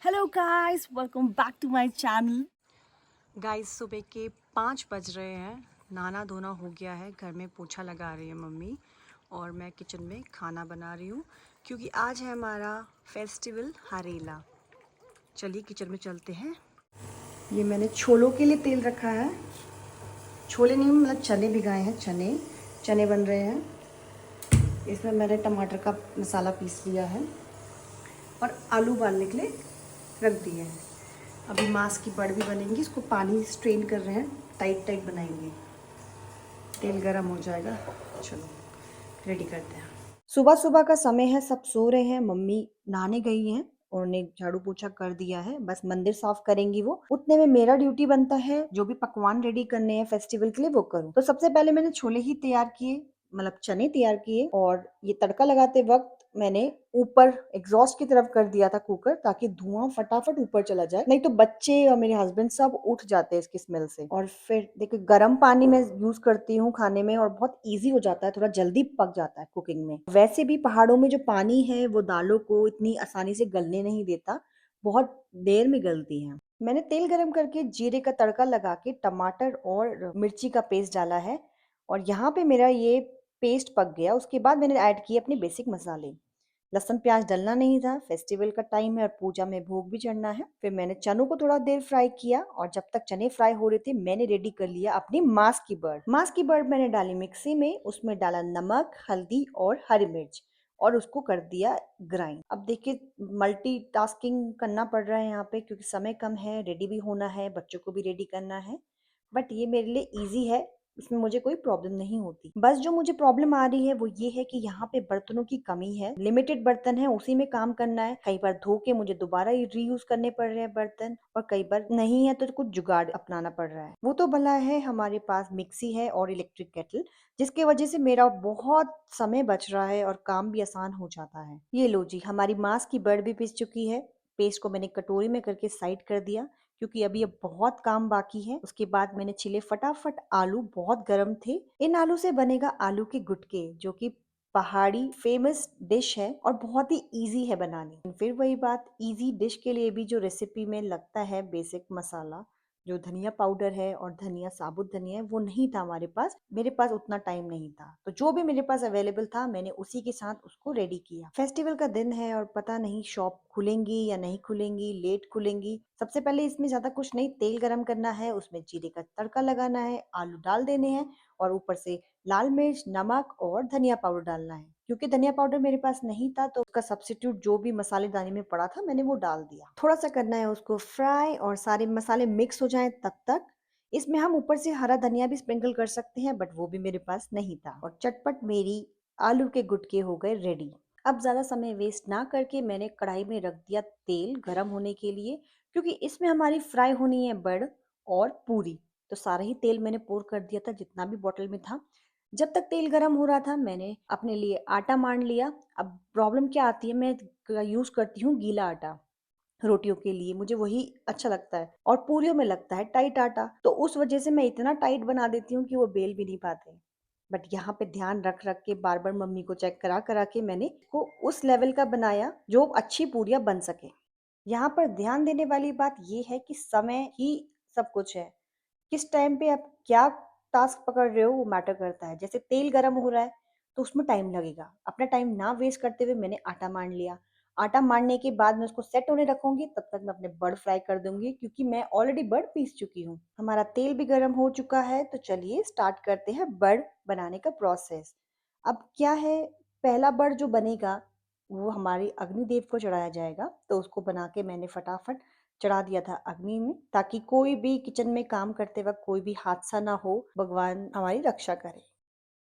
Hello guys, welcome back to my channel. Guys सुबह के 5 बज रहे हैं। नहाना धोना हो गया है, घर में पोछा लगा रही है मम्मी और मैं किचन में खाना बना रही हूँ क्योंकि आज है हमारा फेस्टिवल हरेला। चलिए किचन में चलते हैं। ये मैंने छोलों के लिए तेल रखा है। छोले नहीं मतलब चने भिगाए हैं, चने चने बन रहे हैं। इसमें मैंने टमाटर का मसाला पीस लिया है और आलू उबालने के लिए रख दिए हैं। अभी मांस की बड़ भी बनेंगी, इसको पानी स्ट्रेन कर रहे हैं, टाइट टाइट बनाएंगे। तेल गरम हो जाएगा, चलो रेडी करते हैं। सुबह सुबह का समय है, सब सो रहे हैं। मम्मी नहाने गई हैं और उन्हें झाड़ू पोछा कर दिया है, बस मंदिर साफ करेंगी। वो उतने में मेरा ड्यूटी बनता है जो भी पकवान रेडी करने हैं फेस्टिवल के लिए वो करूँ। तो सबसे पहले मैंने छोले ही तैयार किए, मतलब चने तैयार किए, और ये तड़का लगाते वक्त मैंने ऊपर एग्जॉस्ट की तरफ कर दिया था कुकर, ताकि धुआं फटाफट ऊपर चला जाए, नहीं तो बच्चे और मेरे हस्बैंड सब उठ जाते हैं इसकी स्मेल से। और फिर देखिए गर्म पानी मैं यूज करती हूँ खाने में और बहुत इजी हो जाता है, थोड़ा जल्दी पक जाता है कुकिंग में। वैसे भी पहाड़ों में जो पानी है वो दालों को इतनी आसानी से गलने नहीं देता, बहुत देर में गलती है। मैंने तेल गरम करके जीरे का तड़का लगा के टमाटर और मिर्ची का पेस्ट डाला है, और यहाँ पे मेरा ये पेस्ट पक गया। उसके बाद मैंने ऐड किए अपने बेसिक मसाले। लहसुन प्याज डलना नहीं था, फेस्टिवल का टाइम है और पूजा में भोग भी चढ़ना है। फिर मैंने चनों को थोड़ा देर फ्राई किया, और जब तक चने फ्राई हो रहे थे मैंने रेडी कर लिया अपनी मांस की बर्ड। मांस की बर्ड मैंने डाली मिक्सी में, उसमें डाला नमक, हल्दी और हरी मिर्च, और उसको कर दिया ग्राइंड। अब देखिए मल्टीटास्किंग करना पड़ रहा है यहाँ पे, क्योंकि समय कम है, रेडी भी होना है, बच्चों को भी रेडी करना है। बट ये मेरे लिए इजी है, इसमें मुझे कोई प्रॉब्लम नहीं होती। बस जो मुझे प्रॉब्लम आ रही है वो ये है कि यहाँ पे बर्तनों की कमी है, लिमिटेड बर्तन है, उसी में काम करना है। कई बार धो के मुझे दोबारा रीयूज करने पड़ रहे हैं बर्तन, और कई बार नहीं है तो कुछ जुगाड़ अपनाना पड़ रहा है। वो तो भला है हमारे पास मिक्सी है और इलेक्ट्रिक केटल, जिसके वजह से मेरा बहुत समय बच रहा है और काम भी आसान हो जाता है। ये लो जी, हमारी मांस की बर्ड भी पिस चुकी है। पेस्ट को मैंने कटोरी में करके साइड कर दिया, क्योंकि अभी अब बहुत काम बाकी है। उसके बाद मैंने छिले फटाफट आलू, बहुत गर्म थे। इन आलू से बनेगा आलू के गुटके, जो कि पहाड़ी फेमस डिश है और बहुत ही इजी है बनानी। फिर वही बात, इजी डिश के लिए भी जो रेसिपी में लगता है बेसिक मसाला, जो धनिया पाउडर है और धनिया, साबुत धनिया है, वो नहीं था हमारे पास। मेरे पास उतना टाइम नहीं था, तो जो भी मेरे पास अवेलेबल था मैंने उसी के साथ उसको रेडी किया। फेस्टिवल का दिन है और पता नहीं शॉप खुलेंगी या नहीं खुलेंगी, लेट खुलेंगी। सबसे पहले इसमें ज्यादा कुछ नहीं, तेल गरम करना है, उसमें जीरे का तड़का लगाना है, आलू डाल देने हैं, और ऊपर से लाल मिर्च, नमक और धनिया पाउडर डालना है। क्योंकि धनिया पाउडर मेरे पास नहीं था, तो उसका सब्स्टिट्यूट जो भी मसालेदानी में पड़ा था मैंने वो डाल दिया। थोड़ा सा करना है उसको फ्राई, और सारे मसाले मिक्स हो जाएं तब तक। इसमें हम ऊपर से हरा धनिया भी स्प्रिंकल कर सकते हैं, बट वो भी मेरे पास नहीं था। और चटपट मेरी आलू के गुटके हो गए रेडी। अब ज्यादा समय वेस्ट ना करके मैंने कढ़ाई में रख दिया तेल गरम होने के लिए, क्योंकि इसमें हमारी फ्राई होनी है बड़ और पूरी। तो सारा ही तेल मैंने पोर कर दिया था, जितना भी बॉटल में था। जब तक तेल गरम हो रहा था मैंने अपने लिए आटा मान लिया। अब प्रॉब्लम क्या आती है, मैं यूज करती हूँ गीला आटा रोटियों के लिए, मुझे वही अच्छा लगता है, और पूरियों में लगता है टाइट आटा, तो उस वजह से मैं इतना टाइट बना देती हूँ कि वो बेल भी नहीं पाते। बट यहाँ पे ध्यान रख रख के, बार बार मम्मी को चेक करा करा के मैंने इसको उस लेवल का बनाया जो अच्छी पूरियां बन सके। यहाँ पर ध्यान देने वाली बात ये है कि समय ही सब कुछ है। किस टाइम पे आप क्या टास्क पकड़ रहे हो वो मैटर करता है। जैसे तेल गरम हो रहा है तो उसमें टाइम लगेगा, अपना टाइम ना वेस्ट करते हुए मैंने आटा मान लिया। आटा मारने के बाद मैं उसको सेट होने रखूंगी, तब तक मैं अपने बर्ड फ्राई कर दूंगी, क्योंकि मैं ऑलरेडी बर्ड पीस चुकी हूँ। हमारा तेल भी गर्म हो चुका है, तो चलिए स्टार्ट करते हैं बर्ड बनाने का प्रोसेस। अब क्या है, पहला बर्ड जो बनेगा वो हमारे अग्निदेव को चढ़ाया जाएगा, तो उसको बना के मैंने फटाफट चढ़ा दिया था अग्नि में, ताकि कोई भी किचन में काम करते वक्त कोई भी हादसा ना हो, भगवान हमारी रक्षा करे।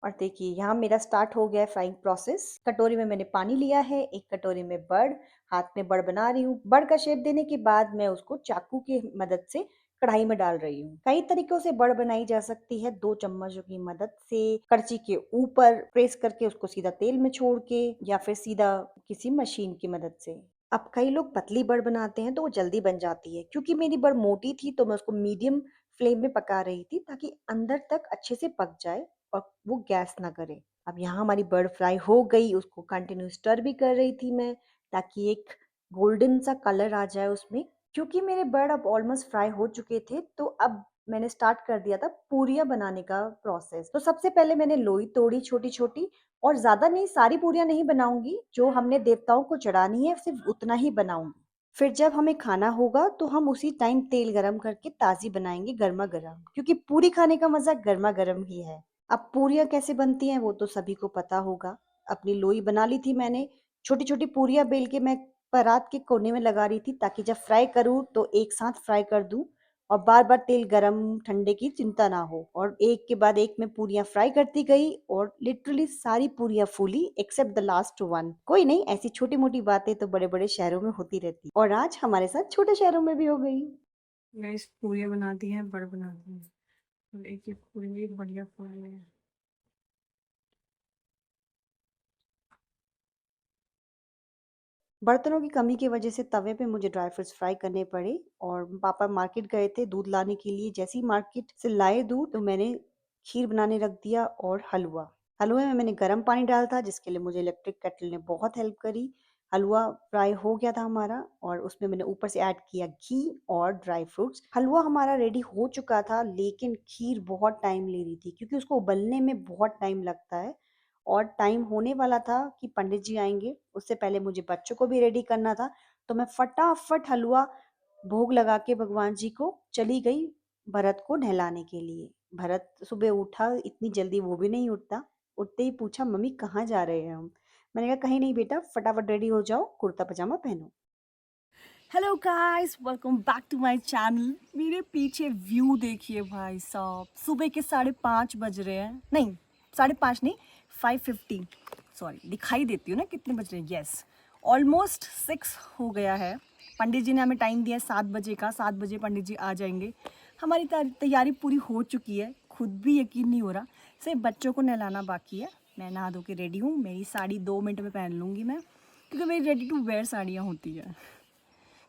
और देखिए यहाँ मेरा स्टार्ट हो गया है फ्राइंग प्रोसेस। कटोरी में मैंने पानी लिया है, एक कटोरी में बर्ड, हाथ में बर्ड बना रही हूँ। बर्ड का शेप देने के बाद मैं उसको चाकू की मदद से कढ़ाई में डाल रही हूँ। कई तरीकों से बर्ड बनाई जा सकती है, 2 चम्मचों की मदद से, कड़ची के ऊपर प्रेस करके उसको सीधा तेल में छोड़ के, या फिर सीधा किसी मशीन की मदद से। अब कई लोग पतली बर्ड बनाते हैं तो वो जल्दी बन जाती है। क्योंकि मेरी बर्ड मोटी थी तो मैं उसको मीडियम फ्लेम में पका रही थी, ताकि अंदर तक अच्छे से पक जाए और वो गैस ना करे। अब यहाँ हमारी बर्ड फ्राई हो गई, उसको कंटिन्यू स्टर भी कर रही थी मैं, ताकि एक गोल्डन सा कलर आ जाए उसमें। क्योंकि मेरे बर्ड अब ऑलमोस्ट फ्राई हो चुके थे, तो अब मैंने स्टार्ट कर दिया था पूरियाँ बनाने का प्रोसेस। तो सबसे पहले मैंने लोई तोड़ी छोटी-छोटी, और ज़्यादा नहीं, सारी पूरियाँ नहीं बनाऊँगी, जो हमने देवताओं को चढ़ानी है सिर्फ़ उतना ही बनाऊँगी। फिर जब हमें खाना होगा तो हम उसी टाइम तेल गरम करके ताज़ी बनाएँगे गरमा-गरम, क्योंकि पूरी खाने का मज़ा गरमा-गरम ही है। अब पूरियाँ कैसे बनती हैं वो तो सभी को पता होगा। अपनी लोई बना ली थी मैंने, छोटी-छोटी पूरियाँ बेल के मैं परात के कोने में लगा रही थी, ताकि जब फ्राई करूँ तो एक साथ फ्राई कर दूँ और बार-बार तेल गरम ठंडे की चिंता ना हो। और एक के बाद एक मैं पूरियाँ फ्राई करती गई और लिटरली सारी पूरियाँ फूली एक्सेप्ट द लास्ट वन। कोई नहीं, ऐसी छोटी-मोटी बातें तो बड़े-बड़े शहरों में होती रहती, और आज हमारे साथ छोटे शहरों में भी हो गई। गाइस पूरियाँ बना दी हैं, बड़ बना दी हैं। और एक एक पूरी भी बढ़िया फूल रही है। बर्तनों की कमी की वजह से तवे पे मुझे ड्राई फ्रूट्स फ्राई करने पड़े, और पापा मार्केट गए थे दूध लाने के लिए। जैसे ही मार्केट से लाए दूध, तो मैंने खीर बनाने रख दिया और हलवा। हलवे में मैंने गर्म पानी डाला था, जिसके लिए मुझे इलेक्ट्रिक केटल ने बहुत हेल्प करी। हलवा फ्राई हो गया था हमारा, और उसमें मैंने ऊपर से ऐड किया घी और ड्राई फ्रूट्स। हलवा हमारा रेडी हो चुका था, लेकिन खीर बहुत टाइम ले रही थी, क्योंकि उसको उबलने में बहुत टाइम लगता है। और टाइम होने वाला था कि पंडित जी आएँगे, उससे पहले मुझे बच्चों को भी रेडी करना था, तो मैं फटाफट हलवा भोग लगा के भगवान जी को चली गई भरत को नहलाने के लिए। भरत सुबह उठा, इतनी जल्दी वो भी नहीं उठता। उठते ही पूछा, मम्मी कहाँ जा रहे हैं हम? मैंने कहा कहीं नहीं बेटा, फटाफट रेडी हो जाओ, कुर्ता पजामा पहनो। Hello guys, welcome back to my channel. मेरे पीछे व्यू देखिए भाई साहब, सुबह के 5:30 बज रहे हैं। नहीं, 5:30 नहीं, 5:50। सॉरी, दिखाई देती हूँ ना कितने बज रहे हैं। यस, ऑलमोस्ट 6 हो गया है। पंडित जी ने हमें टाइम दिया है 7 बजे का। 7 बजे पंडित जी आ जाएंगे। हमारी तैयारी पूरी हो चुकी है, खुद भी यकीन नहीं हो रहा। सिर्फ बच्चों को नहलाना बाकी है। मैं नहा धो के रेडी हूँ। मेरी साड़ी 2 मिनट में पहन लूँगी मैं, क्योंकि मेरी रेडी टू वेयर साड़ियाँ होती है।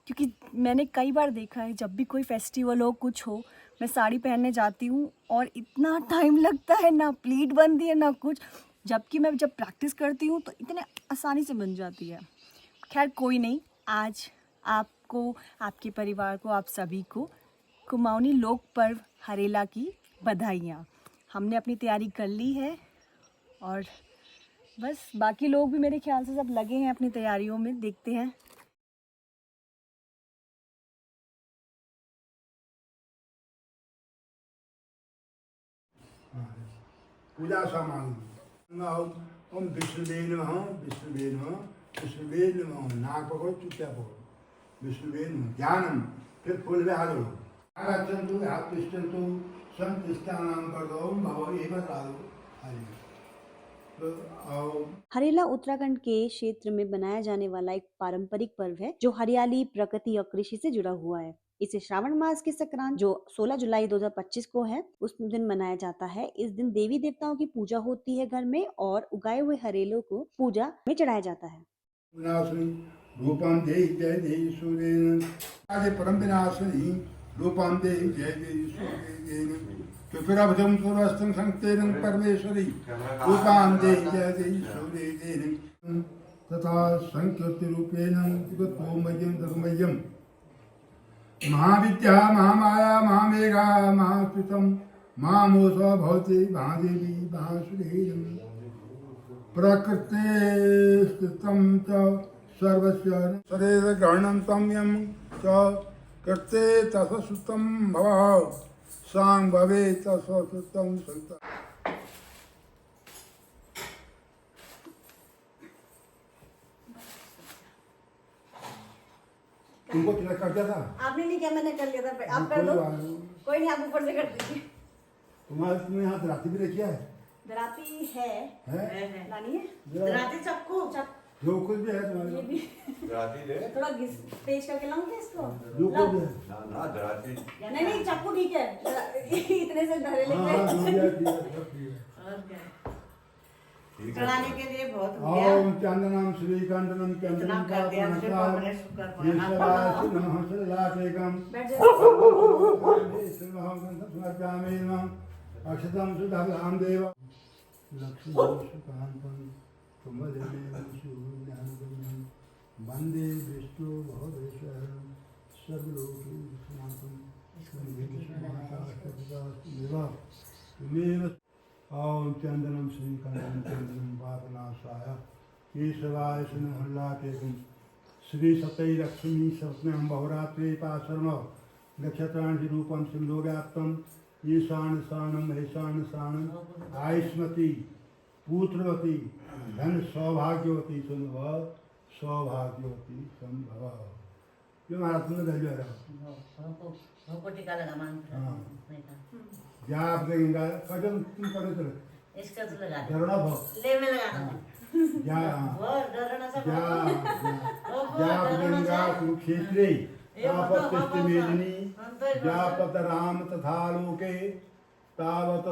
क्योंकि मैंने कई बार देखा है, जब भी कोई फेस्टिवल हो, कुछ हो, मैं साड़ी पहनने जाती हूँ और इतना टाइम लगता है, ना प्लीट बनती है ना कुछ। जबकि मैं जब प्रैक्टिस करती हूँ तो इतने आसानी से बन जाती है। खैर कोई नहीं, आज आपको, आपके परिवार को, आप सभी को कुमाऊनी लोक पर्व हरेला की बधाइयाँ। हमने अपनी तैयारी कर ली है, और बस बाकी लोग भी मेरे ख्याल से सब लगे हैं अपनी तैयारियों में। देखते हैं। पूजा सामग्री ओम विष्णुवे नमः, विष्णुवे नमः, विष्णुवे नमः। नाक पकड़ो, चुपचाप पकड़ो। विष्णुवे नमः, ध्यानम। फिर फूल में हाथ रखो। आगच्छन्तु हाथ तिष्ठन्तु संतिष्ठानां कर्तव्यो भव एव राधो। तो आओ। हरेला उत्तराखंड के क्षेत्र में बनाया जाने वाला एक पारंपरिक पर्व है, जो हरियाली, प्रकृति और कृषि से जुड़ा हुआ है। इसे श्रावण मास की संक्रांत, जो 16 जुलाई 2025 को है, उस दिन मनाया जाता है। इस दिन देवी देवताओं की पूजा होती है घर में, और उगाए हुए हरेलों को पूजा में चढ़ाया जाता है। विनाशिनी रूपं देहि जय देहि सूर्येन। आगे परम विनाशिनी रूपं देहि जय देहि सूर्येन। चतुरभुजं सूर्यस्तं संस्तेनं परमेश्वरी रूपं देहि जय देहि सूर्येन। तथा संकीर्तिरूपेण जगतोमयं धर्मयं महाविद्या महामाया महामेघा महास्थितं महामोषा भवति महादेवी महासुरेयम्। प्रकृते स्थितं च सर्वस्य शरीरग्रहणं सम्यं च कृते तत्सुतं भव सांग भवे तत्सुतं संत। तुमको तिलक कर दिया था? आपने नहीं किया, मैंने कर लिया था। आप कर दो। कोई नहीं, आप ऊपर से कर दीजिए। तुम्हें यहाँ दराती भी रखी है? दराती है? लानी है दराती चक्कू जो कुछ भी है तुम्हारे ये भी दराती ले थोड़ा घिस तेज करके लाऊं क्या इसको? जो कुछ भी है। ना ना दराती नहीं नहीं, चाकू ठीक है। इतने से धरे हाँ लेके। हाँ, जो भी है, ठीक है, सब ठीक है। और क्या? ठीक चढ़ाने के लिए बहुत हो गया। ओम चंदनम श्रीकंठनम चंदनम इतना कर दिया, सिर्फ अपने शुक्र को है। ईश्वराय नमः सल्लाकेकम बैठ जाओ। समर्पयामि नमः अक्षतं सुधाभ्यां देव लक्ष्मीकान्तं कुमलेन शून्यानुगम्यं वंदे विष्णु भवेश्वरं सर्वलोकैकनाथं त्वमेव ॐ चन्दनं श्रीकण्ठं चन्दनं पापनाशाय केशवाय सुनहल्लाकेतुं श्री सतै लक्ष्मी सप्तम बहुरात्रे पाशर्म नक्षत्राणि रूपं सिंधुव्याप्तम् ईशान शानम महेशान शानम आयुष्मती पुत्रवती धन सौभाग्यवती संभव सौभाग्यवती संभव ये महाराज तुमने दर्ज है टीका लगा मान हाँ। नहीं था। या आप देंगे कदम तुम करे चले इसका तो लगा दे। करुणा भव ले मैं लगा दूँ या वो डरना सा या वो या आप देंगे कुरुक्षेत्रे तापत्य मेदिनी तो जापत राम तथा लोके तावत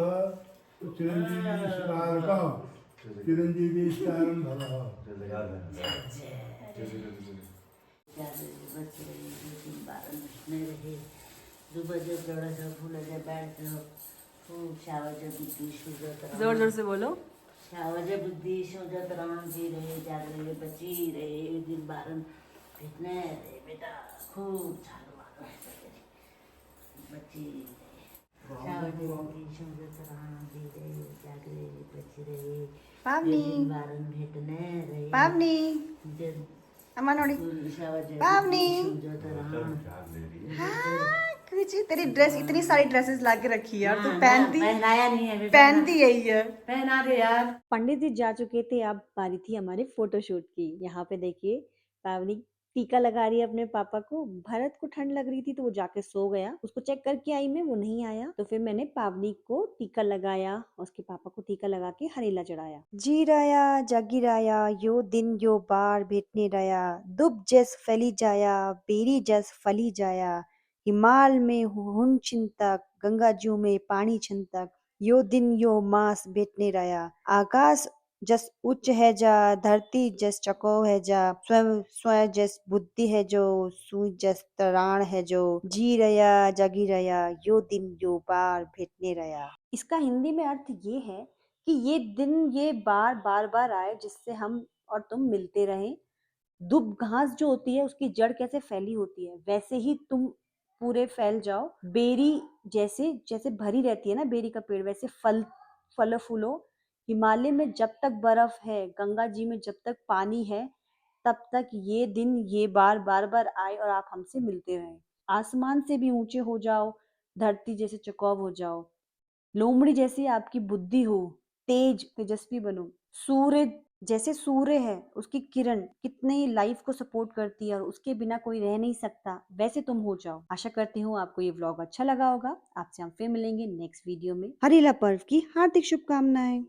चिरंजीवी शिवालक चिरंजीवी स्तारम भव रहे दुबह जब दौड़ा जाओ भूल जाए बैठ जाओ खूब शावज बुद्धि सुजत जोर जोर से बोलो। शावज बुद्धि सुजत राम जी रहे जाग रहे बची रहे दिन बारन कितने रहे बेटा खूब चालू बची रहे शावज बुद्धि सुजत राम जी रहे जाग रहे बची रहे पावनी दिन बारन भेटने रहे पावनी जब अम्मा नोड़ी शावज पावनी सुजत राम हाँ कुछ तेरी ड्रेस इतनी सारी ड्रेसेस ला के रखी है और तू पहनाया नहीं है पहनती यही है। पहना दे यार। पंडित जी जा चुके थे, अब बारी थी हमारे फोटोशूट की। यहाँ पे देखिए पावनी टीका लगा रही है अपने पापा को। भरत को ठंड लग रही थी तो वो जाके सो गया। उसको चेक करके आई मैं, वो नहीं आया, तो फिर मैंने पावनी को टीका लगाया और उसके पापा को टीका लगा के हरेला चढ़ाया। जी राया जागी राया यो दिन यो बार भेटने राया दुब जस फैली जाया बेरी जस फली जाया हिमाल में हुन चिंतक गंगा जू में पानी छंतक यो दिन यो मास भेटने राया आकाश जस उच्च है जा धरती जस चको है जा स्वयं स्वयं जस बुद्धि है जो सुई जस तराण है जो जी रया जागी रया यो दिन यो बार भेटने रया। इसका हिंदी में अर्थ ये है कि ये दिन ये बार बार बार आए जिससे हम और तुम मिलते रहें। दुब घास जो होती है उसकी जड़ कैसे फैली होती है वैसे ही तुम पूरे फैल जाओ। बेरी जैसे जैसे भरी रहती है ना बेरी का पेड़, वैसे फल फूलो। हिमालय में जब तक बर्फ है, गंगा जी में जब तक पानी है, तब तक ये दिन ये बार बार आए और आप हमसे मिलते रहें। आसमान से भी ऊंचे हो जाओ, धरती जैसे चौकोर हो जाओ, लोमड़ी जैसी आपकी बुद्धि हो, तेजस्वी बनो। सूर्य जैसे सूर्य है, उसकी किरण कितने लाइफ को सपोर्ट करती है और उसके बिना कोई रह नहीं सकता, वैसे तुम हो जाओ। आशा करती हूँ आपको ये व्लॉग अच्छा लगा होगा। आपसे हम फिर मिलेंगे नेक्स्ट वीडियो में। हरेला पर्व की हार्दिक शुभकामनाएं।